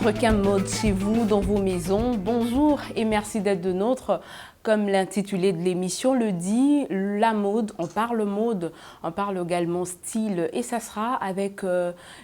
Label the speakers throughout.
Speaker 1: requin mode chez vous, dans vos maisons. Bonjour et merci d'être de nôtres. Comme l'intitulé de l'émission le dit, la mode, on parle également style et ça sera avec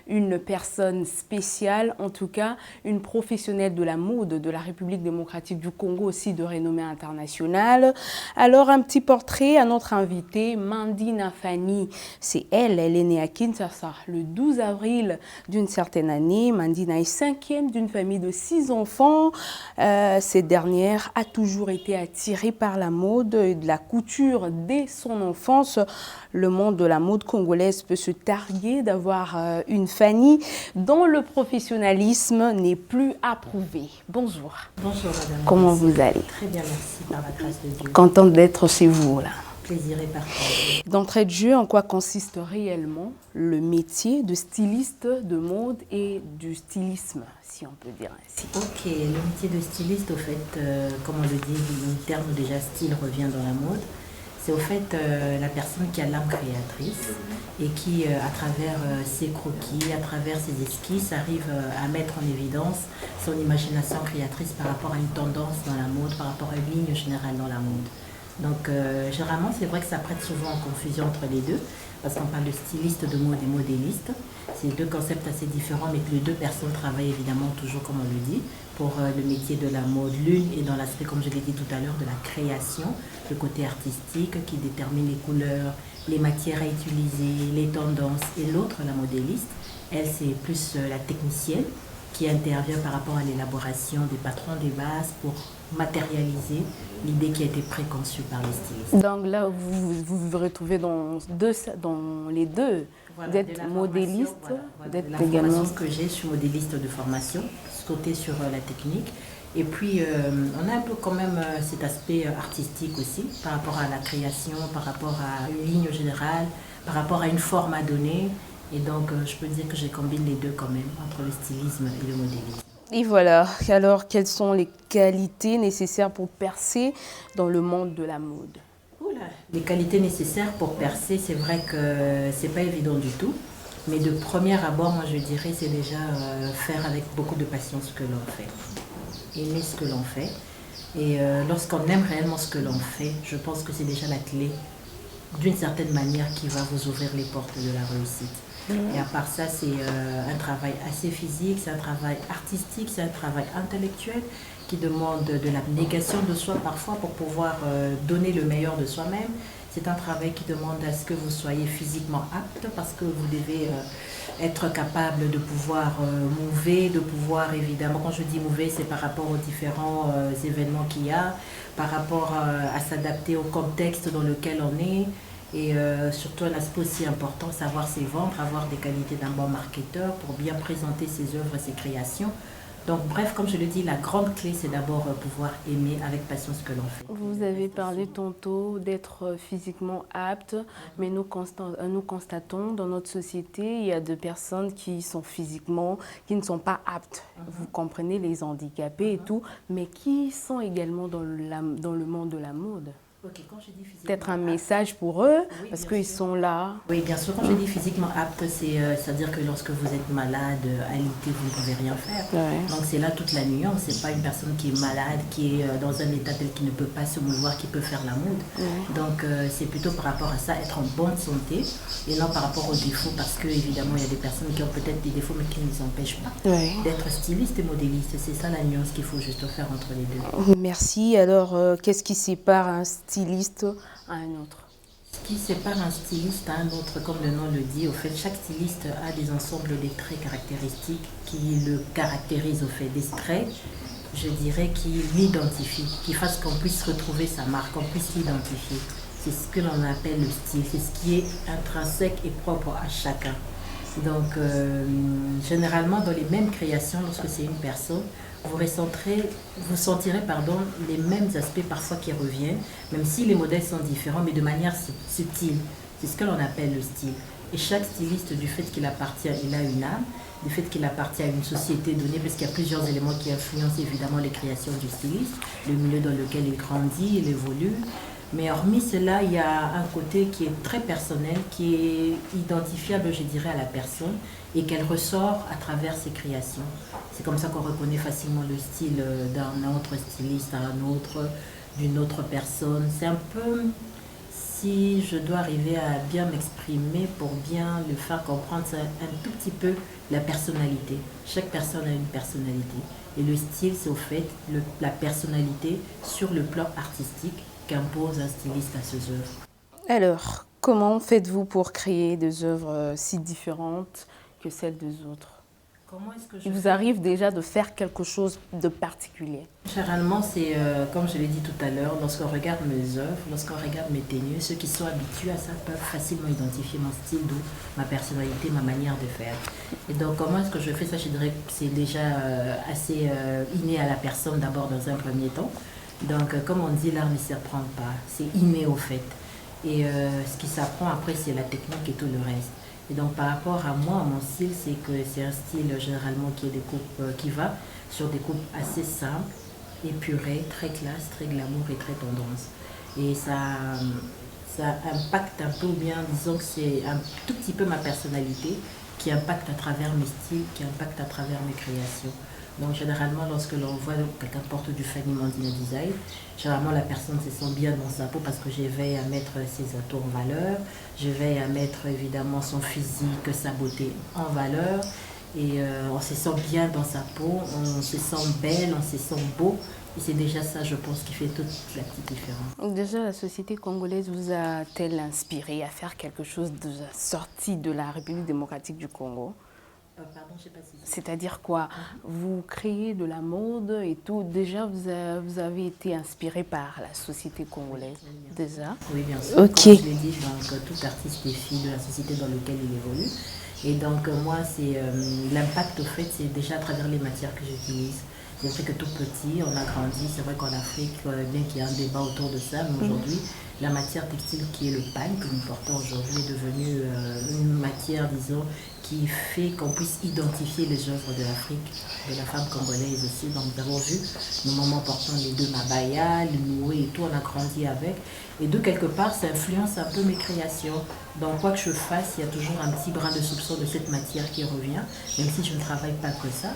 Speaker 1: une personne spéciale, en tout cas une professionnelle de la mode de la République démocratique du Congo, aussi de renommée internationale. Alors un petit portrait à notre invitée, Mandina Fanny. C'est elle est née à Kinshasa le 12 avril d'une certaine année. Mandina est cinquième d'une famille de 6 enfants. Cette dernière a toujours été attirée par la mode et de la couture dès son enfance. Le monde de la mode congolaise peut se targuer d'avoir une Fanny dont le professionnalisme n'est plus approuvé. Bonjour.
Speaker 2: Bonjour madame.
Speaker 1: Comment vous allez?
Speaker 2: Très bien, merci, par la grâce de Dieu.
Speaker 1: Contente d'être chez vous là.
Speaker 2: Plaisir et partage.
Speaker 1: D'entrée de jeu, en quoi consiste réellement le métier de styliste de mode et du stylisme, si on peut dire ainsi?
Speaker 2: Ok, le métier de styliste, au fait, comme on le dit, le terme déjà style revient dans la mode. C'est au fait la personne qui a l'âme créatrice et qui, à travers ses croquis, à travers ses esquisses, arrive à mettre en évidence son imagination créatrice par rapport à une tendance dans la mode, par rapport à une ligne générale dans la mode. Donc, généralement, c'est vrai que ça prête souvent en confusion entre les deux, parce qu'on parle de styliste de mode et modéliste. C'est deux concepts assez différents, mais que les deux personnes travaillent évidemment toujours, comme on le dit, pour le métier de la mode. L'une est dans l'aspect, comme je l'ai dit tout à l'heure, de la création, le côté artistique qui détermine les couleurs, les matières à utiliser, les tendances. Et l'autre, la modéliste, elle, c'est plus la technicienne qui intervient par rapport à l'élaboration des patrons des bases pour matérialiser l'idée qui a été préconçue par les stylistes.
Speaker 1: Donc là, vous vous retrouvez dans les deux.
Speaker 2: Voilà,
Speaker 1: d'être modéliste, d'être
Speaker 2: la
Speaker 1: également...
Speaker 2: formation que j'ai, je suis modéliste de formation, côté sur la technique. Et puis, on a un peu quand même cet aspect artistique aussi, par rapport à la création, par rapport à une ligne générale, par rapport à une forme à donner. Et donc, je peux dire que je combine les deux quand même, entre le stylisme et le modélisme. Et
Speaker 1: voilà, alors quelles sont les qualités nécessaires pour percer dans le monde de la mode?
Speaker 2: Les qualités nécessaires pour percer, c'est vrai que c'est pas évident du tout. Mais de premier abord, moi je dirais, c'est déjà faire avec beaucoup de passion ce que l'on fait. Aimer ce que l'on fait. Et lorsqu'on aime réellement ce que l'on fait, je pense que c'est déjà la clé, d'une certaine manière, qui va vous ouvrir les portes de la réussite. Et à part ça, c'est un travail assez physique, c'est un travail artistique, c'est un travail intellectuel qui demande de l'abnégation de soi parfois pour pouvoir donner le meilleur de soi-même. C'est un travail qui demande à ce que vous soyez physiquement apte parce que vous devez être capable de pouvoir mouver, de pouvoir évidemment, quand je dis mouver, c'est par rapport aux différents événements qu'il y a, par rapport à s'adapter au contexte dans lequel on est. Et surtout un aspect aussi important, savoir ses vendre, avoir des qualités d'un bon marketeur pour bien présenter ses œuvres et ses créations. Donc bref, comme je le dis, la grande clé, c'est d'abord pouvoir aimer avec passion ce que l'on fait.
Speaker 1: Vous avez parlé tantôt d'être physiquement apte, mais nous constatons dans notre société, il y a des personnes qui sont physiquement, qui ne sont pas aptes. Vous comprenez, les handicapés et tout, mais qui sont également dans le monde de la mode.
Speaker 2: Okay, quand je dis physiquement
Speaker 1: peut-être un message pour eux,
Speaker 2: oui,
Speaker 1: parce qu'ils sont là.
Speaker 2: Oui, bien sûr, quand je dis physiquement apte, c'est-à-dire que lorsque vous êtes malade, alité, vous ne pouvez rien faire.
Speaker 1: Ouais.
Speaker 2: Donc c'est là toute la nuance, c'est pas une personne qui est malade, qui est dans un état tel qu'il ne peut pas se mouvoir, qui peut faire la mode. Ouais. Donc c'est plutôt par rapport à ça, être en bonne santé, et non par rapport aux défauts, parce que évidemment il y a des personnes qui ont peut-être des défauts, mais qui ne les empêchent pas d'être styliste et modéliste. C'est ça la nuance qu'il faut juste faire entre les deux.
Speaker 1: Merci. Alors, qu'est-ce qui sépare un styliste à un autre?
Speaker 2: Ce qui sépare un styliste à un autre, comme le nom le dit, au fait, chaque styliste a des ensembles des traits caractéristiques qui le caractérisent, au fait, des traits, je dirais, qui l'identifient, qui fassent qu'on puisse retrouver sa marque, qu'on puisse l'identifier. C'est ce que l'on appelle le style, c'est ce qui est intrinsèque et propre à chacun. Donc, généralement, dans les mêmes créations, lorsque c'est une personne, vous sentirez les mêmes aspects parfois qui reviennent, même si les modèles sont différents, mais de manière subtile. C'est ce que l'on appelle le style. Et chaque styliste, du fait qu'il appartient, il a une âme, du fait qu'il appartient à une société donnée, parce qu'il y a plusieurs éléments qui influencent évidemment les créations du styliste, le milieu dans lequel il grandit, il évolue, Mais hormis cela, il y a un côté qui est très personnel, qui est identifiable, je dirais, à la personne et qu'elle ressort à travers ses créations. C'est comme ça qu'on reconnaît facilement le style d'un autre styliste à un autre, d'une autre personne. C'est un peu, si je dois arriver à bien m'exprimer pour bien le faire comprendre, c'est un tout petit peu la personnalité. Chaque personne a une personnalité. Et le style, c'est au fait la personnalité sur le plan artistique qu'impose un styliste à ses œuvres.
Speaker 1: Alors, comment faites-vous pour créer des œuvres si différentes que celles des autres?
Speaker 2: Comment est-ce que
Speaker 1: Il vous arrive déjà de faire quelque chose de particulier?
Speaker 2: Généralement, c'est comme je l'ai dit tout à l'heure, lorsqu'on regarde mes œuvres, lorsqu'on regarde mes tenues, ceux qui sont habitués à ça peuvent facilement identifier mon style, d'où ma personnalité, ma manière de faire. Et donc, comment est-ce que je fais ça? Je dirais que c'est déjà assez inné à la personne d'abord dans un premier temps. Donc, comme on dit, l'art ne s'apprend pas, c'est inné au fait. Et ce qui s'apprend après, c'est la technique et tout le reste. Et donc, par rapport à moi, mon style, c'est que c'est un style généralement qui est des coupes qui va sur des coupes assez simples, épurées, très classe, très glamour et très tendance. Et ça impacte un peu, ou bien disons que c'est un tout petit peu ma personnalité qui impacte à travers mes styles, qui impacte à travers mes créations. Donc généralement, lorsque l'on voit quelqu'un porte du Fanny Mandina Design, généralement la personne se sent bien dans sa peau parce que je veille à mettre ses atouts en valeur, je veille à mettre évidemment son physique, sa beauté en valeur, et on se sent bien dans sa peau, on se sent belle, on se sent beau. Et c'est déjà ça, je pense, qui fait toute la petite différence.
Speaker 1: Déjà, la société congolaise vous a-t-elle inspiré à faire quelque chose de sorti de la République démocratique du Congo?
Speaker 2: Pardon, je sais pas si...
Speaker 1: C'est-à-dire quoi? Vous créez de la mode et tout. Déjà, vous avez été inspiré par la société congolaise, déjà?
Speaker 2: Oui, bien sûr.
Speaker 1: Ok.
Speaker 2: Comme je l'ai dit, donc, tout artiste est fille de la société dans laquelle il évolue. Et donc, moi, c'est l'impact, au fait, c'est déjà à travers les matières que j'utilise. C'est vrai que tout petit, on a grandi. C'est vrai qu'en Afrique, bien qu'il y ait un débat autour de ça, mais aujourd'hui, la matière textile qui est le pagne que nous portons aujourd'hui est devenue une matière, disons, qui fait qu'on puisse identifier les œuvres de l'Afrique, de la femme congolaise aussi. Donc nous avons vu nos mamans portant les deux mabaya, le noué et tout, on a grandi avec. Et de quelque part, ça influence un peu mes créations. Donc quoi que je fasse, il y a toujours un petit brin de soupçon de cette matière qui revient, même si je ne travaille pas que ça.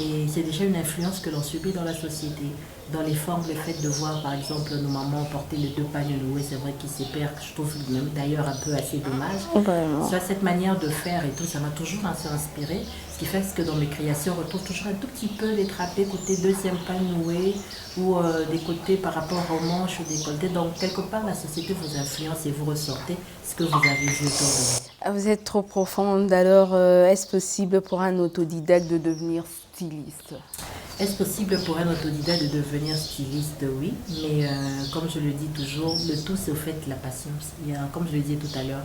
Speaker 2: Et c'est déjà une influence que l'on subit dans la société. Dans les formes, le fait de voir par exemple nos mamans porter les deux pagnes nouées, c'est vrai qu'ils se perdent, je trouve d'ailleurs un peu assez dommage.
Speaker 1: Vraiment.
Speaker 2: Ça, cette manière de faire et tout, ça m'a toujours assez inspiré. Ce qui fait que dans mes créations, on retrouve toujours un tout petit peu les trapés côté deuxième pagne nouée ou des côtés par rapport aux manches ou décolletés. Donc quelque part, la société vous influence et vous ressortez ce que vous avez vu autour de vous.
Speaker 1: Vous êtes trop profonde, alors est-ce possible pour un autodidacte de devenir styliste?
Speaker 2: Est-ce possible pour un autodidacte de devenir styliste? Oui, mais comme je le dis toujours, le tout c'est au fait la patience. Comme je le disais tout à l'heure,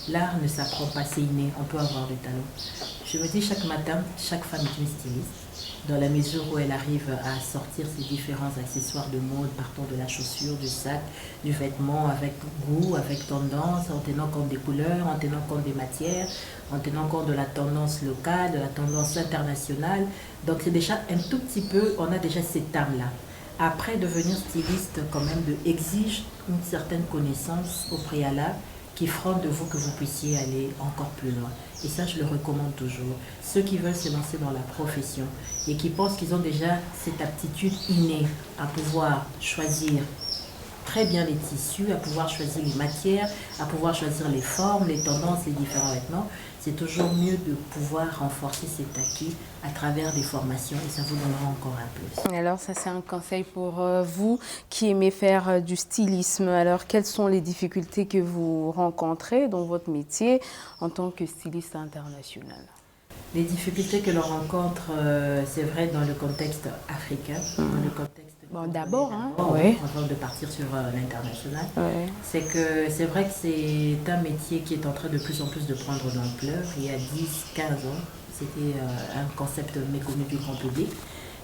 Speaker 2: l'art ne s'apprend pas, c'est inné, on peut avoir du talent. Je me dis chaque matin, chaque femme est une styliste, dans la mesure où elle arrive à sortir ses différents accessoires de mode, partant de la chaussure, du sac, du vêtement, avec goût, avec tendance, en tenant compte des couleurs, en tenant compte des matières, en tenant compte de la tendance locale, de la tendance internationale. Donc c'est déjà un tout petit peu, on a déjà cette âme-là. Après, devenir styliste quand même exige une certaine connaissance au préalable qui feront de vous que vous puissiez aller encore plus loin. Et ça, je le recommande toujours. Ceux qui veulent se lancer dans la profession et qui pensent qu'ils ont déjà cette aptitude innée à pouvoir choisir très bien les tissus, à pouvoir choisir les matières, à pouvoir choisir les formes, les tendances, les différents vêtements, c'est toujours mieux de pouvoir renforcer cet acquis à travers des formations et ça vous donnera encore un plus.
Speaker 1: Alors ça c'est un conseil pour vous qui aimez faire du stylisme. Alors quelles sont les difficultés que vous rencontrez dans votre métier en tant que styliste international?
Speaker 2: Les difficultés que l'on rencontre, c'est vrai dans le contexte africain, dans le contexte
Speaker 1: d'abord,
Speaker 2: oui, avant de partir sur l'international, c'est que c'est vrai que c'est un métier qui est en train de plus en plus de prendre d'ampleur. Il y a 10-15 ans, c'était un concept méconnu du grand public.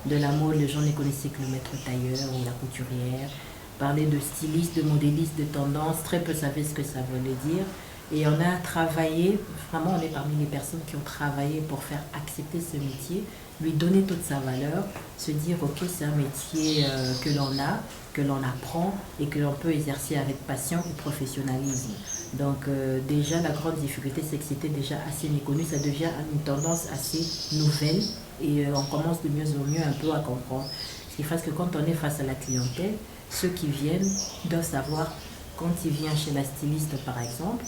Speaker 2: De la mode, les gens ne connaissaient que le maître tailleur ou la couturière. Parler de styliste, de modéliste, de tendance, très peu savaient ce que ça voulait dire. Et on a travaillé, vraiment on est parmi les personnes qui ont travaillé pour faire accepter ce métier, lui donner toute sa valeur, se dire ok c'est un métier que l'on a, que l'on apprend et que l'on peut exercer avec passion et professionnalisme. Donc déjà la grande difficulté c'est que c'était déjà assez méconnu, ça devient une tendance assez nouvelle et on commence de mieux en mieux un peu à comprendre. Ce qui fait que quand on est face à la clientèle, ceux qui viennent doivent savoir quand il vient chez la styliste par exemple,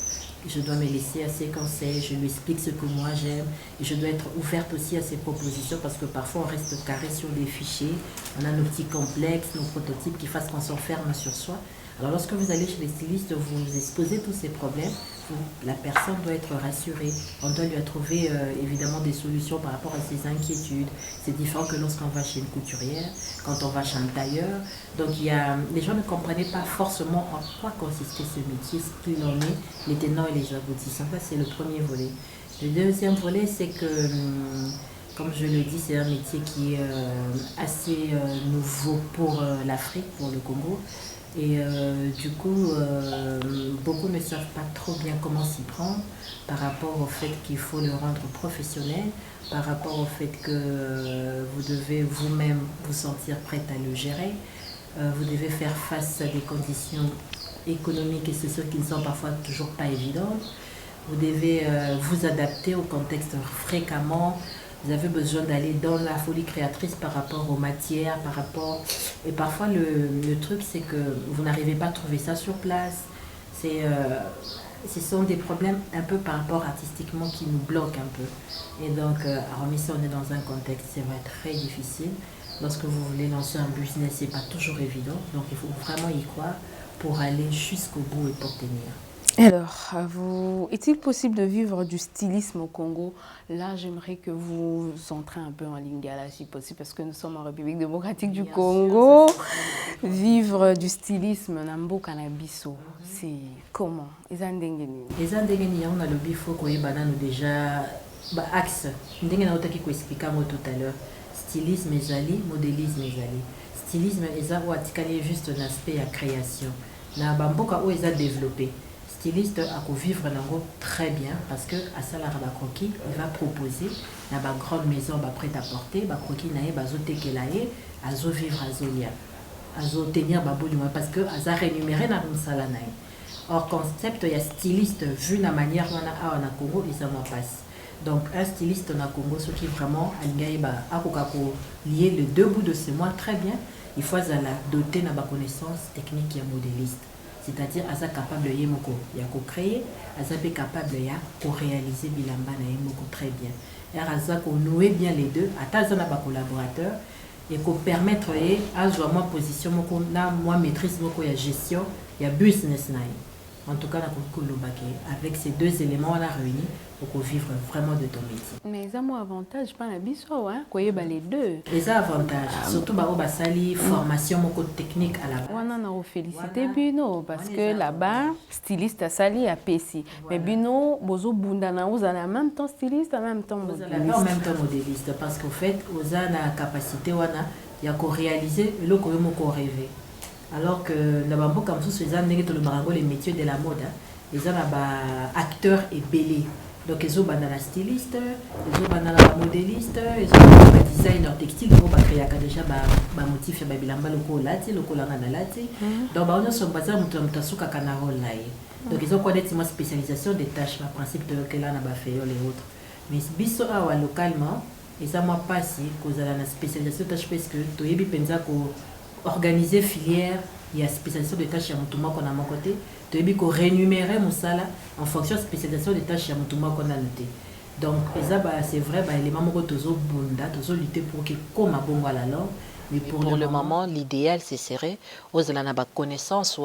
Speaker 2: je dois me laisser à ses conseils, je lui explique ce que moi j'aime et je dois être ouverte aussi à ses propositions parce que parfois on reste carré sur des fichiers, on a nos petits complexes, nos prototypes qui fassent qu'on s'enferme sur soi. Alors lorsque vous allez chez les stylistes, vous exposez tous ces problèmes, la personne doit être rassurée, on doit lui trouver évidemment des solutions par rapport à ses inquiétudes. C'est différent que lorsqu'on va chez une couturière, quand on va chez un tailleur. Donc les gens ne comprenaient pas forcément en quoi consistait ce métier, ce qu'il en est, les tenants et les aboutissants. Ça c'est le premier volet. Le deuxième volet c'est que, comme je le dis, c'est un métier qui est assez nouveau pour l'Afrique, pour le Congo. Et du coup, beaucoup ne savent pas trop bien comment s'y prendre par rapport au fait qu'il faut le rendre professionnel, par rapport au fait que vous devez vous-même vous sentir prête à le gérer. Vous devez faire face à des conditions économiques et sociales qui ne sont parfois toujours pas évidentes. Vous devez vous adapter au contexte fréquemment. Vous avez besoin d'aller dans la folie créatrice par rapport aux matières, par rapport... Et parfois, le truc, c'est que vous n'arrivez pas à trouver ça sur place. Ce sont des problèmes un peu par rapport artistiquement qui nous bloquent un peu. Et donc, alors, si on est dans un contexte, c'est vrai, très difficile. Lorsque vous voulez lancer un business, c'est pas toujours évident. Donc, il faut vraiment y croire pour aller jusqu'au bout et pour tenir.
Speaker 1: Alors, est-il possible de vivre du stylisme au Congo? Là, j'aimerais que vous entrez un peu en lingala, si possible, parce que nous sommes en République démocratique du Congo. Vivre du stylisme, Nambo Kanabiso, c'est comment? Les Andengeni,
Speaker 2: on a le bifo qu'on est banane déjà axe. Ndengena otaki ko expliquer moi tout à l'heure. Stylisme ezali, modélisme ezali. Stylisme eza ou atikali juste un aspect à création. Na bamboka ou eza développé. Styliste a vivre très bien parce que à Salara Bakroki, il va proposer dans une grande maison prête à porter, Bakroki nae bazote kelae, azo vivre azolia, azo tenir babou parce que aza rémunéré na msala nae. Or concept il y a styliste vu la manière on a Congo et ça m'en passe. Donc un styliste na Congo ce qui vraiment alingaye ba akokako lier les deux bouts de ses mois très bien, il faut la doter na ba connaissance technique et modéliste. C'est-à-dire asa capable de yemoko ya ko créer, asa pe capable ya ko réaliser bilamba na yemoko très bien. Et asa ko nouer bien les deux, ata na ba collaborateur et ko permettre à jouer moi position moko na moi maîtrise moko ya gestion, ya business na. En tout cas, avec ces deux éléments, on a réuni pour vivre vraiment de ton métier.
Speaker 1: Mais ça a avantage, pas la biso, hein? Quoi, les deux.
Speaker 2: Les avantages, surtout sali formation technique à la base.
Speaker 1: On a félicité Bino parce que là-bas, styliste à sali à PC. Mais Bino, bozo bundana, vous avez en même temps styliste, en même temps modéliste.
Speaker 2: En même temps modéliste, parce qu'au fait, vous avez la capacité, il y a qu'à réaliser le qu'on rêver. Alors que nous comme ça, les métiers de la mode, ils ont acteurs et belés. Donc ils ont la styliste, ils ont la modéliste, ils ont le designer textile, ils ont créé déjà des motifs de bilamba lati, lati. Donc ils sont basés sur le donc ils ont connaître une spécialisation des tâches, le principe de que là n'a fait les autres. Mais biso awa localement, ils ont pas si cause la spécialisation de tâches parce que tu es pensa ko organiser filière, il y a spécialisation de tâches à mon qu'on a mon côté, tu es rémunérer mon salaire en fonction de spécialisation de tâches à mon qu'on a noté. Donc c'est vrai, les mamans toujours bunda, toujours lutter pour que comme à bon la langue.
Speaker 3: Mais pour le moment, l'idéal, c'est serré. Aux la connaissance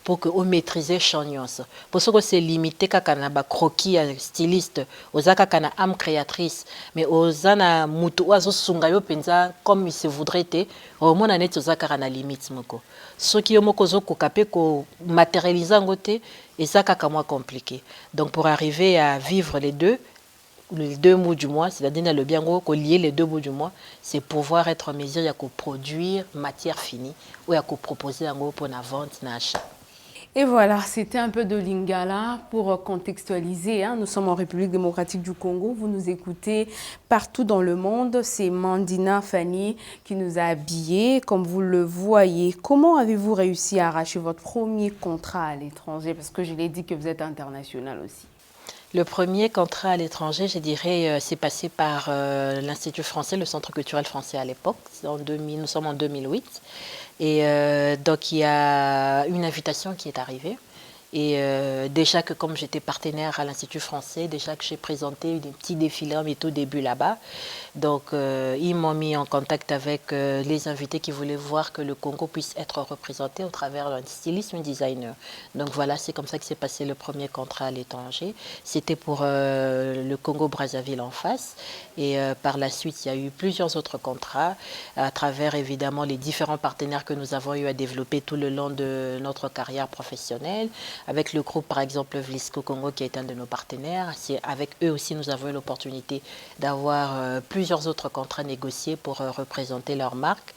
Speaker 3: pour que on maîtrise chagnos. Pour ce que c'est limité quand on a croquis styliste, aux akana âme créatrice, mais aux ana mutu oiseau sungayo penza comme il se voudrait te, au moins on est aux akana limite moko. Ce qui est moko zo capé ko matérialiser en côté et ça moins compliqué. Donc pour arriver à vivre les deux mots du mois, c'est-à-dire le bien gros, lier les deux bouts du mois, c'est pouvoir être en mesure de produire matière finie ou de proposer en gros pour la vente, l'achat.
Speaker 1: Et voilà, c'était un peu de Lingala pour contextualiser, hein. Nous sommes en République démocratique du Congo. Vous nous écoutez partout dans le monde. C'est Mandina Fanny qui nous a habillés, comme vous le voyez. Comment avez-vous réussi à arracher votre premier contrat à l'étranger? Parce que je l'ai dit que vous êtes international aussi.
Speaker 3: Le premier contrat à l'étranger, je dirais, c'est passé par l'Institut français, le Centre culturel français à l'époque. Nous sommes en 2008. Et donc, il y a une invitation qui est arrivée. Et déjà que comme j'étais partenaire à l'Institut français, déjà que j'ai présenté des petits défilés à mes tout début là-bas, donc ils m'ont mis en contact avec les invités qui voulaient voir que le Congo puisse être représenté au travers d'un styliste, un designer. Donc voilà, c'est comme ça que s'est passé le premier contrat à l'étranger. C'était pour le Congo-Brazzaville en face. Et par la suite, il y a eu plusieurs autres contrats à travers évidemment les différents partenaires que nous avons eu à développer tout le long de notre carrière professionnelle. Avec le groupe, par exemple, Vlisco Congo, qui est un de nos partenaires. Avec eux aussi, nous avons eu l'opportunité d'avoir plusieurs autres contrats négociés pour représenter leur marque,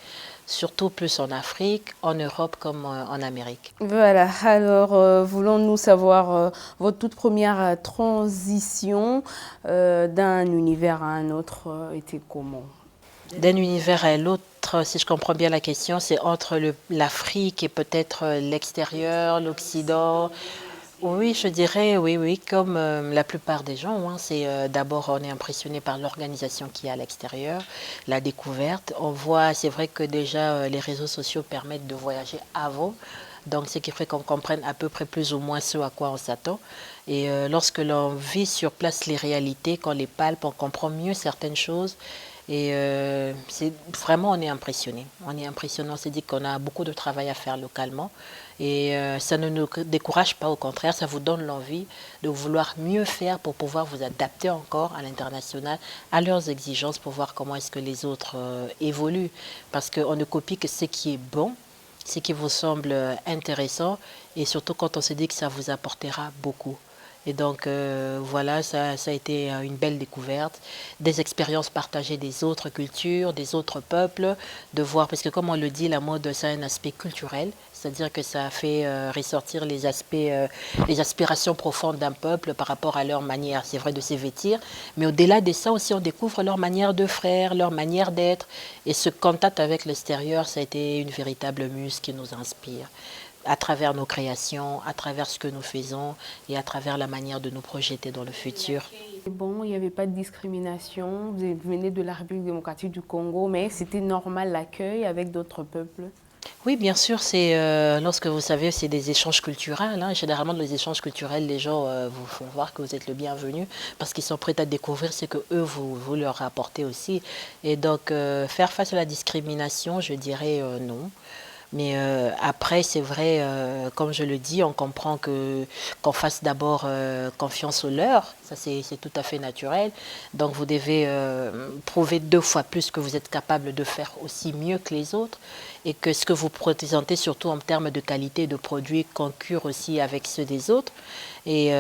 Speaker 3: surtout plus en Afrique, en Europe comme en Amérique.
Speaker 1: Voilà, alors voulons-nous savoir votre toute première transition d'un univers à un autre était comment?
Speaker 3: D'un univers à l'autre, si je comprends bien la question, c'est entre l'Afrique et peut-être l'extérieur, l'Occident. Oui, je dirais, oui, oui, comme la plupart des gens, hein, c'est d'abord on est impressionné par l'organisation qui est à l'extérieur, la découverte. On voit, c'est vrai que déjà les réseaux sociaux permettent de voyager avant, donc ce qui fait qu'on comprenne à peu près plus ou moins ce à quoi on s'attend. Et lorsque l'on vit sur place les réalités, qu'on les palpe, on comprend mieux certaines choses. Et c'est vraiment, on est impressionné. On est impressionné, on s'est dit qu'on a beaucoup de travail à faire localement. Et ça ne nous décourage pas, au contraire, ça vous donne l'envie de vouloir mieux faire pour pouvoir vous adapter encore à l'international, à leurs exigences, pour voir comment est-ce que les autres évoluent. Parce qu'on ne copie que ce qui est bon, ce qui vous semble intéressant, et surtout quand on se dit que ça vous apportera beaucoup. Et donc voilà, ça a été une belle découverte, des expériences partagées des autres cultures, des autres peuples, de voir, parce que comme on le dit, la mode, ça a un aspect culturel, c'est-à-dire que ça fait ressortir les aspects, les aspirations profondes d'un peuple par rapport à leur manière, c'est vrai, de se vêtir, mais au-delà de ça aussi, on découvre leur manière de faire, leur manière d'être, et ce contact avec l'extérieur, ça a été une véritable muse qui nous inspire, à travers nos créations, à travers ce que nous faisons et à travers la manière de nous projeter dans le futur.
Speaker 1: Bon, il n'y avait pas de discrimination, vous venez de la République démocratique du Congo, mais c'était normal l'accueil avec d'autres peuples?
Speaker 3: Oui, bien sûr, c'est lorsque vous savez, c'est des échanges culturels, hein. Généralement, dans les échanges culturels, les gens vous font voir que vous êtes le bienvenu parce qu'ils sont prêts à découvrir ce que eux vous leur apportez aussi. Et donc, faire face à la discrimination, je dirais non. Mais après, c'est vrai, comme je le dis, on comprend qu'on fasse d'abord confiance au leur. Ça, c'est tout à fait naturel. Donc, vous devez prouver 2 fois plus que vous êtes capable de faire aussi mieux que les autres et que ce que vous présentez, surtout en termes de qualité de produits, concure aussi avec ceux des autres. Et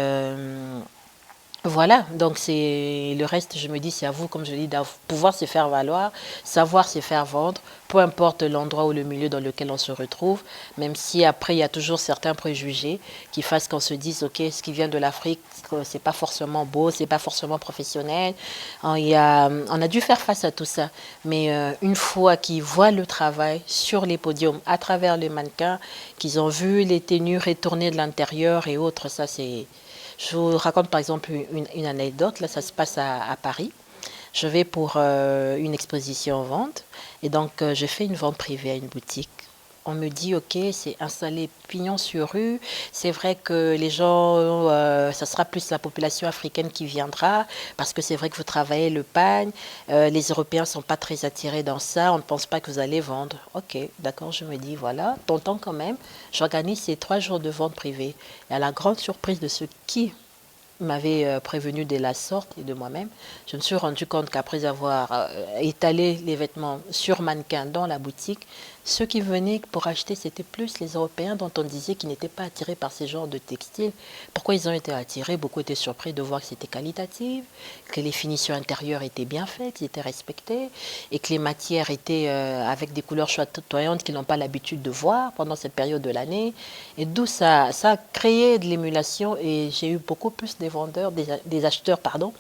Speaker 3: voilà, donc c'est le reste, je me dis, c'est à vous, comme je dis, de pouvoir se faire valoir, savoir se faire vendre, peu importe l'endroit ou le milieu dans lequel on se retrouve, même si après il y a toujours certains préjugés qui fassent qu'on se dise, ok, ce qui vient de l'Afrique, c'est pas forcément beau, c'est pas forcément professionnel. On a dû faire face à tout ça, mais une fois qu'ils voient le travail sur les podiums, à travers les mannequins, qu'ils ont vu les tenues retournées de l'intérieur et autres, ça c'est... Je vous raconte par exemple une anecdote. Là, ça se passe à Paris. Je vais pour une exposition en vente. Et donc, je fais une vente privée à une boutique. On me dit, OK, c'est installé pignon sur rue. C'est vrai que les gens, ça sera plus la population africaine qui viendra, parce que c'est vrai que vous travaillez le pagne. Les Européens ne sont pas très attirés dans ça. On ne pense pas que vous allez vendre. OK, d'accord, je me dis, voilà, tonton quand même. J'organise ces 3 jours de vente privée. Et à la grande surprise de ceux qui m'avait prévenu de la sorte et de moi-même, je me suis rendu compte qu'après avoir étalé les vêtements sur mannequin dans la boutique, Ceux qui venaient pour acheter, c'était plus les Européens dont on disait qu'ils n'étaient pas attirés par ces genres de textiles. Pourquoi ils ont été attirés? Beaucoup étaient surpris de voir que c'était qualitatif, que les finitions intérieures étaient bien faites, qu'ils étaient respectés, et que les matières étaient avec des couleurs chatoyantes qu'ils n'ont pas l'habitude de voir pendant cette période de l'année. Et d'où ça a créé de l'émulation, et j'ai eu beaucoup plus des vendeurs, des acheteurs, pardon,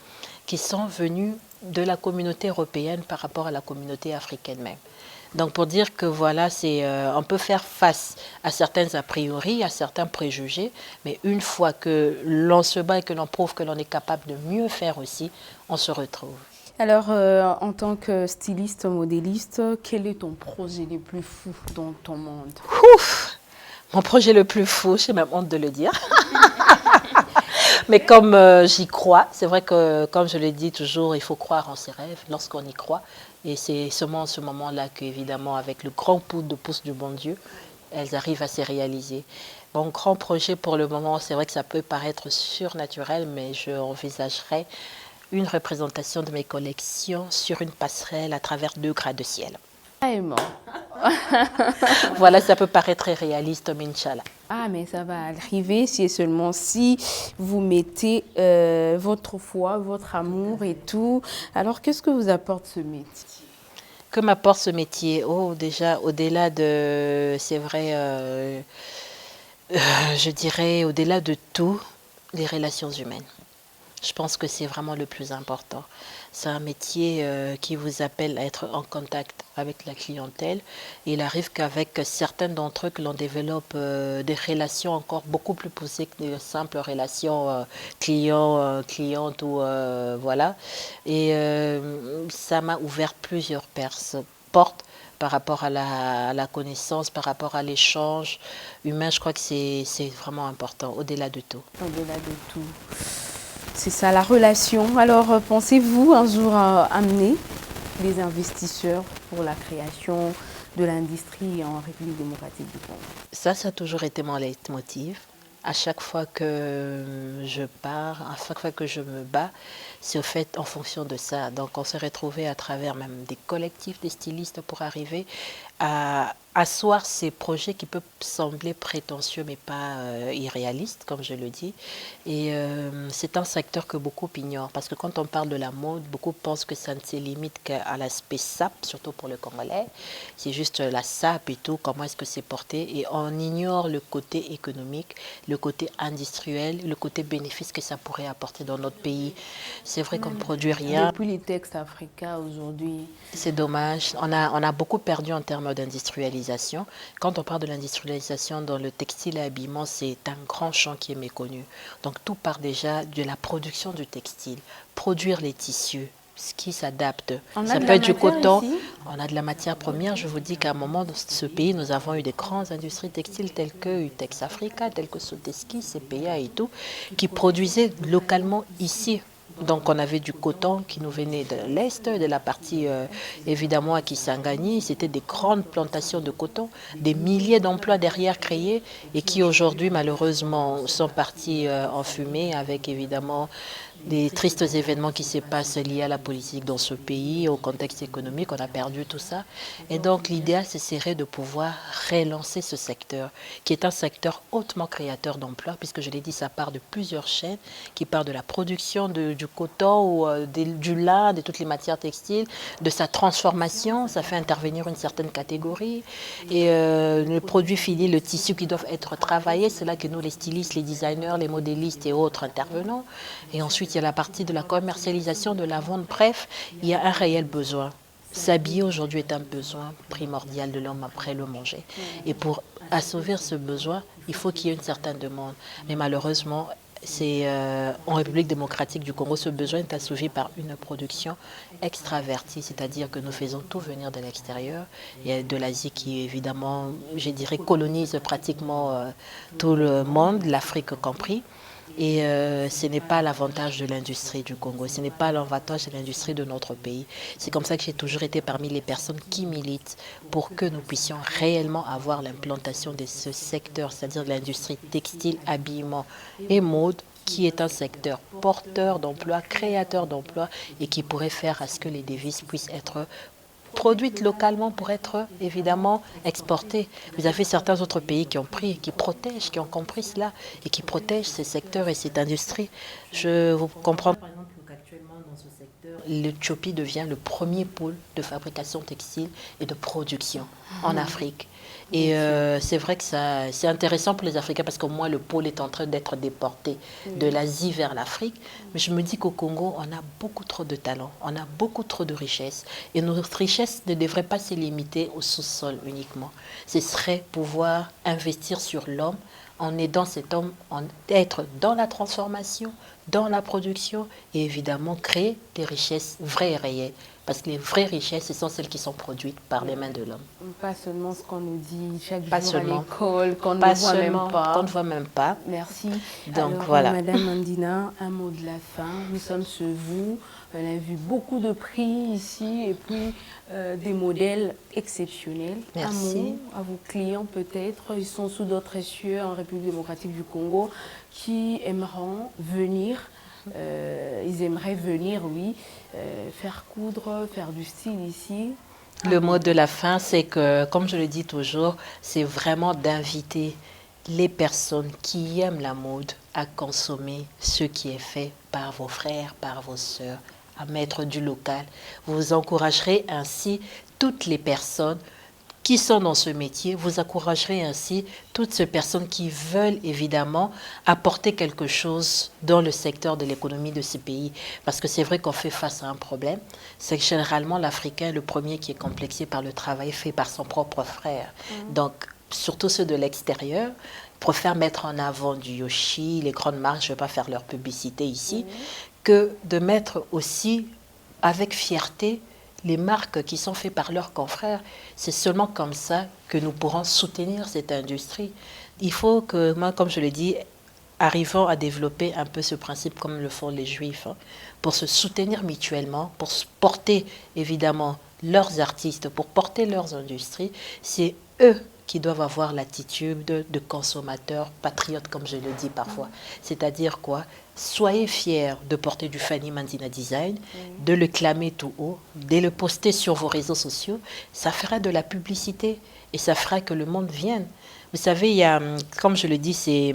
Speaker 3: qui sont venus de la communauté européenne par rapport à la communauté africaine même. Donc pour dire que voilà, on peut faire face à certains a priori, à certains préjugés, mais une fois que l'on se bat et que l'on prouve que l'on est capable de mieux faire aussi, on se retrouve.
Speaker 1: Alors, en tant que styliste, modéliste, quel est ton projet le plus fou dans ton monde?
Speaker 3: Ouf! Mon projet le plus fou, j'ai même honte de le dire. Mais comme j'y crois, c'est vrai que, comme je le dis toujours, il faut croire en ses rêves lorsqu'on y croit. Et c'est seulement en ce moment-là qu'évidemment, avec le grand pouce du bon Dieu, elles arrivent à se réaliser. Mon grand projet pour le moment, c'est vrai que ça peut paraître surnaturel, mais je envisagerais une représentation de mes collections sur une passerelle à travers 2 gratte-ciel.
Speaker 1: Vraiment.
Speaker 3: Voilà, ça peut paraître très réaliste, mais Inch'Allah.
Speaker 1: Ah, mais ça va arriver si et seulement si vous mettez votre foi, votre amour et tout. Alors, qu'est-ce que vous apporte ce métier?
Speaker 3: Que m'apporte ce métier? Oh, déjà, au-delà de, c'est vrai, je dirais, au-delà de tout, les relations humaines. Je pense que c'est vraiment le plus important. C'est un métier qui vous appelle à être en contact avec la clientèle. Il arrive qu'avec certains d'entre eux, que l'on développe des relations encore beaucoup plus poussées que de simples relations client-cliente ou voilà. Et ça m'a ouvert plusieurs portes par rapport à la connaissance, par rapport à l'échange humain. Je crois que c'est vraiment important, au-delà de tout.
Speaker 1: Au-delà de tout. C'est ça la relation. Alors, pensez-vous un jour amener des investisseurs pour la création de l'industrie en République démocratique du Congo?
Speaker 3: Ça a toujours été mon leitmotiv. À chaque fois que je pars, à chaque fois que je me bats, c'est au fait en fonction de ça. Donc on s'est retrouvé à travers même des collectifs des stylistes pour arriver à asseoir ces projets qui peuvent sembler prétentieux mais pas irréalistes, comme je le dis. Et c'est un secteur que beaucoup ignorent parce que quand on parle de la mode, beaucoup pensent que ça ne se limite qu'à l'aspect SAP, surtout pour le Congolais. C'est juste la SAP et tout, comment est-ce que c'est porté. Et on ignore le côté économique, le côté industriel, le côté bénéfice que ça pourrait apporter dans notre pays. C'est vrai qu'on ne produit rien.
Speaker 1: Depuis les textes africains aujourd'hui.
Speaker 3: C'est dommage. On a beaucoup perdu en termes d'industrialisation. Quand on parle de l'industrialisation dans le textile et l'habillement, c'est un grand champ qui est méconnu. Donc tout part déjà de la production du textile. Produire les tissus, ce qui s'adapte. Ça peut être du coton. Ici. On a de la matière première. Je vous dis qu'à un moment dans ce pays, nous avons eu des grandes industries textiles telles que Utex Africa, telles que Soteski, CPA et tout, qui produisaient localement ici. Donc on avait du coton qui nous venait de l'Est, de la partie évidemment à Kisangani. C'était des grandes plantations de coton, des milliers d'emplois derrière créés et qui aujourd'hui malheureusement sont partis en fumée avec évidemment des tristes événements qui se passent liés à la politique dans ce pays, au contexte économique, on a perdu tout ça. Et donc l'idéal, ce serait de pouvoir relancer ce secteur, qui est un secteur hautement créateur d'emplois, puisque je l'ai dit, ça part de plusieurs chaînes, qui part de la production du coton, ou, du lin, de toutes les matières textiles, de sa transformation, ça fait intervenir une certaine catégorie, et le produit fini, le tissu qui doit être travaillé, c'est là que nous, les stylistes, les designers, les modélistes et autres intervenons. Et ensuite, il y a la partie de la commercialisation, de la vente. Bref, il y a un réel besoin. S'habiller aujourd'hui est un besoin primordial de l'homme après le manger. Et pour assouvir ce besoin, il faut qu'il y ait une certaine demande. Mais malheureusement, en République démocratique du Congo, ce besoin est assouvi par une production extravertie, c'est-à-dire que nous faisons tout venir de l'extérieur. Il y a de l'Asie qui, évidemment, je dirais, colonise pratiquement tout le monde, l'Afrique compris. Et ce n'est pas l'avantage de l'industrie du Congo, ce n'est pas l'avantage de l'industrie de notre pays. C'est comme ça que j'ai toujours été parmi les personnes qui militent pour que nous puissions réellement avoir l'implantation de ce secteur, c'est-à-dire de l'industrie textile, habillement et mode, qui est un secteur porteur d'emplois, créateur d'emplois et qui pourrait faire à ce que les devises puissent être produite localement pour être évidemment exportée. Vous avez certains autres pays qui ont pris, qui protègent, qui ont compris cela et qui protègent ces secteurs et cette industrie. Je vous comprends.
Speaker 2: Par exemple, qu'actuellement dans ce secteur,
Speaker 3: L'Éthiopie devient le premier pôle de fabrication textile et de production en Afrique. Et c'est vrai que c'est intéressant pour les Africains parce qu'au moins le pôle est en train d'être déporté de l'Asie vers l'Afrique. Mais je me dis qu'au Congo, on a beaucoup trop de talents, on a beaucoup trop de richesses. Et notre richesse ne devrait pas se limiter au sous-sol uniquement. Ce serait pouvoir investir sur l'homme en aidant cet homme à être dans la transformation, dans la production et évidemment créer des richesses vraies et réelles. Parce que les vraies richesses, ce sont celles qui sont produites par les mains de l'homme.
Speaker 1: Pas seulement ce qu'on nous dit chaque
Speaker 3: Pas
Speaker 1: jour à
Speaker 3: seulement.
Speaker 1: l'école, qu'on ne
Speaker 3: Pas
Speaker 1: voit même
Speaker 3: seulement
Speaker 1: pas.
Speaker 3: qu'on ne voit même pas.
Speaker 1: Merci.
Speaker 3: Donc,
Speaker 1: Alors,
Speaker 3: voilà.
Speaker 1: Madame Mandina, un mot de la fin. Nous sommes sur vous. On a vu beaucoup de prix ici et puis des modèles exceptionnels.
Speaker 3: Merci.
Speaker 1: Un mot à vos clients peut-être. Ils sont sous d'autres cieux en République démocratique du Congo qui aimeront venir. Ils aimeraient venir, oui, faire coudre, faire du style ici.
Speaker 3: Le mot de la fin, c'est que, comme je le dis toujours, c'est vraiment d'inviter les personnes qui aiment la mode à consommer ce qui est fait par vos frères, par vos sœurs, à mettre du local. Vous encouragerez ainsi toutes les personnes qui sont dans ce métier, vous encouragerez ainsi toutes ces personnes qui veulent évidemment apporter quelque chose dans le secteur de l'économie de ces pays. Parce que c'est vrai qu'on fait face à un problème, c'est que généralement l'Africain est le premier qui est complexé par le travail fait par son propre frère. Donc, surtout ceux de l'extérieur, préfèrent mettre en avant du Yoshi, les grandes marques, je ne vais pas faire leur publicité ici, que de mettre aussi avec fierté les marques qui sont faites par leurs confrères. C'est seulement comme ça que nous pourrons soutenir cette industrie. Il faut que, moi, comme je l'ai dit, arrivons à développer un peu ce principe comme le font les Juifs, hein, pour se soutenir mutuellement, pour porter évidemment leurs artistes, pour porter leurs industries. C'est eux qui doivent avoir l'attitude de consommateurs patriotes, comme je le dis parfois. C'est-à-dire quoi? Soyez fiers de porter du Fanny Mandina Design, de le clamer tout haut, de le poster sur vos réseaux sociaux. Ça fera de la publicité et ça fera que le monde vienne. Vous savez, il y a, comme je le dis, c'est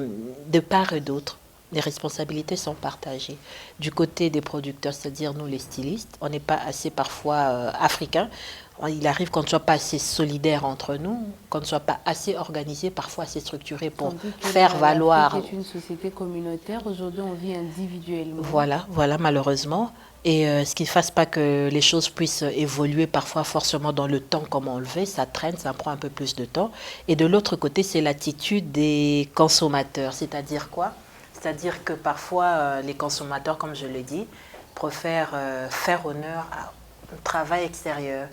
Speaker 3: de part et d'autre. Les responsabilités sont partagées. Du côté des producteurs, c'est-à-dire nous les stylistes, on n'est pas assez parfois africains. Il arrive qu'on ne soit pas assez solidaire entre nous, qu'on ne soit pas assez organisé, parfois assez structuré pour faire valoir.
Speaker 1: C'est une société communautaire. Aujourd'hui, on vit individuellement.
Speaker 3: Voilà, malheureusement. Et ce qui ne fasse pas que les choses puissent évoluer parfois forcément dans le temps comme on le veut, ça traîne, ça prend un peu plus de temps. Et de l'autre côté, c'est l'attitude des consommateurs. C'est-à-dire quoi? C'est-à-dire que parfois, les consommateurs, comme je l'ai dit, préfèrent faire honneur au travail extérieur,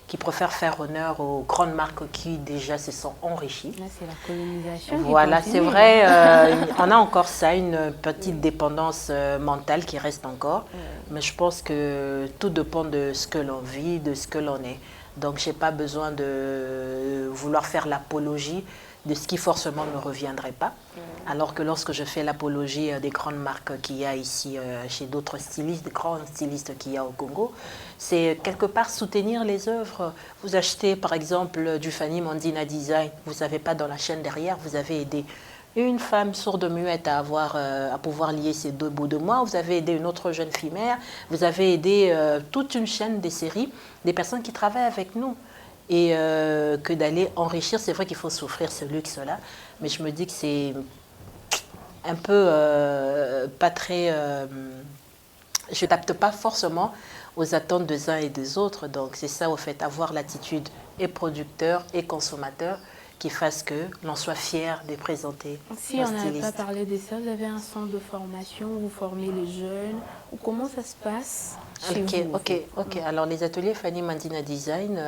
Speaker 3: qui préfèrent faire honneur aux grandes marques qui déjà se sont enrichies.
Speaker 1: Là, c'est la colonisation.
Speaker 3: Voilà, c'est vrai, on a encore ça, une petite dépendance mentale qui reste encore. Mais je pense que tout dépend de ce que l'on vit, de ce que l'on est. Donc, je n'ai pas besoin de vouloir faire l'apologie de ce qui forcément ne reviendrait pas. Alors que lorsque je fais l'apologie des grandes marques qu'il y a ici chez d'autres stylistes, des grands stylistes qu'il y a au Congo, c'est quelque part soutenir les œuvres. Vous achetez par exemple du Fanny Mandina Design, vous n'avez pas dans la chaîne derrière, vous avez aidé une femme sourde-muette à pouvoir lier ses deux bouts de moi, vous avez aidé une autre jeune fille mère, vous avez aidé toute une chaîne des séries, des personnes qui travaillent avec nous. Et que d'aller enrichir, c'est vrai qu'il faut souffrir ce luxe-là, mais je me dis que c'est un peu pas très... je n'adapte pas forcément aux attentes des uns et des autres, donc c'est ça au fait, avoir l'attitude et producteur et consommateur qui fasse que l'on soit fier de présenter.
Speaker 1: Si on n'avait pas parlé de ça, vous avez un centre de formation, vous formez les jeunes, ou comment ça se passe chez vous?
Speaker 3: Ok. Alors les ateliers Fanny Mandina Design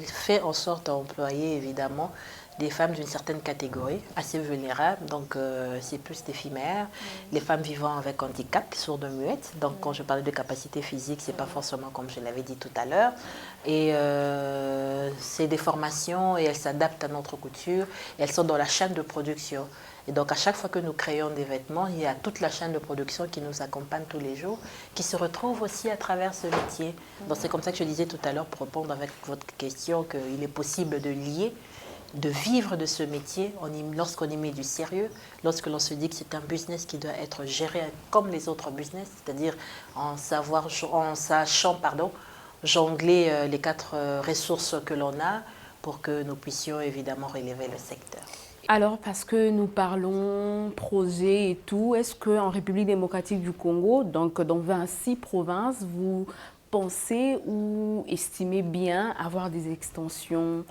Speaker 3: fait en sorte d'employer évidemment des femmes d'une certaine catégorie, assez vulnérables, donc c'est plus des femmes, les femmes vivant avec handicap, sourdes-muettes. Donc quand je parlais de capacité physique, c'est pas forcément comme je l'avais dit tout à l'heure. Et c'est des formations et elles s'adaptent à notre couture. Et elles sont dans la chaîne de production. Et donc à chaque fois que nous créons des vêtements, il y a toute la chaîne de production qui nous accompagne tous les jours, qui se retrouve aussi à travers ce métier. Donc c'est comme ça que je disais tout à l'heure, pour répondre avec votre question, qu'il est possible de lier, de vivre de ce métier lorsqu'on y met du sérieux, lorsque l'on se dit que c'est un business qui doit être géré comme les autres business, c'est-à-dire en sachant jongler les 4 ressources que l'on a pour que nous puissions évidemment relever le secteur.
Speaker 1: Alors, parce que nous parlons projet et tout, est-ce qu'en République démocratique du Congo, donc dans 26 provinces, vous pensez ou estimez bien avoir des extensions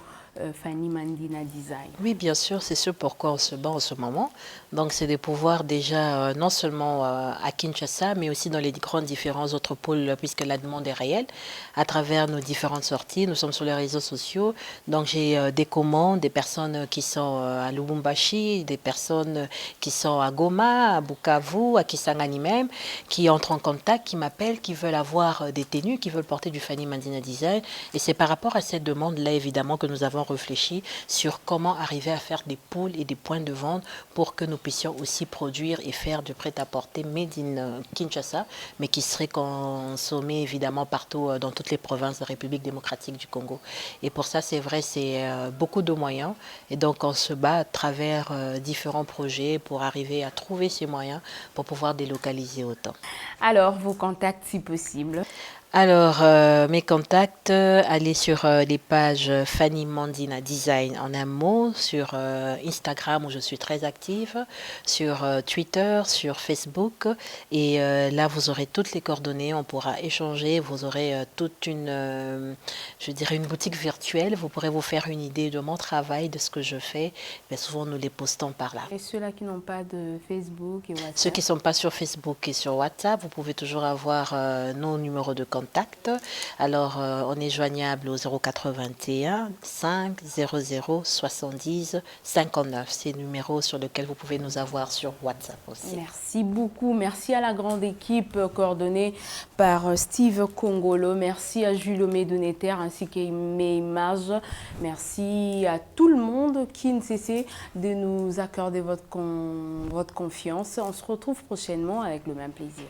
Speaker 1: Fanny Mandina Design?
Speaker 3: Oui, bien sûr, c'est ce pourquoi on se bat en ce moment. Donc, c'est de pouvoir déjà, non seulement à Kinshasa, mais aussi dans les différents autres pôles, puisque la demande est réelle, à travers nos différentes sorties. Nous sommes sur les réseaux sociaux. Donc, j'ai des commandes, des personnes qui sont à Lubumbashi, des personnes qui sont à Goma, à Bukavu, à Kisangani même, qui entrent en contact, qui m'appellent, qui veulent avoir des tenues, qui veulent porter du Fanny Mandina Design. Et c'est par rapport à cette demande-là, évidemment, que nous avons réfléchi sur comment arriver à faire des pôles et des points de vente pour que nous puissions aussi produire et faire du prêt-à-porter made in Kinshasa, mais qui serait consommé évidemment partout dans toutes les provinces de la République démocratique du Congo. Et pour ça, c'est vrai, c'est beaucoup de moyens. Et donc, on se bat à travers différents projets pour arriver à trouver ces moyens pour pouvoir délocaliser autant.
Speaker 1: Alors, vos contacts si possible?
Speaker 3: Alors, mes contacts, allez sur les pages Fanny Mandina Design en un mot, sur Instagram où je suis très active, sur Twitter, sur Facebook. Et là, vous aurez toutes les coordonnées, on pourra échanger, vous aurez toute une, je dirais, une boutique virtuelle. Vous pourrez vous faire une idée de mon travail, de ce que je fais. Mais souvent, nous les postons par là.
Speaker 1: Et ceux-là qui n'ont pas de Facebook et WhatsApp?
Speaker 3: Ceux qui ne sont pas sur Facebook et sur WhatsApp, vous pouvez toujours avoir nos numéros de contact. Alors, on est joignable au 081 5 00 70 59. C'est le numéro sur lequel vous pouvez nous avoir sur WhatsApp aussi.
Speaker 1: Merci beaucoup. Merci à la grande équipe coordonnée par Steve Congolo. Merci à Julio Médonéter ainsi qu'Aimé Image. Merci à tout le monde qui ne cessait de nous accorder votre confiance. On se retrouve prochainement avec le même plaisir.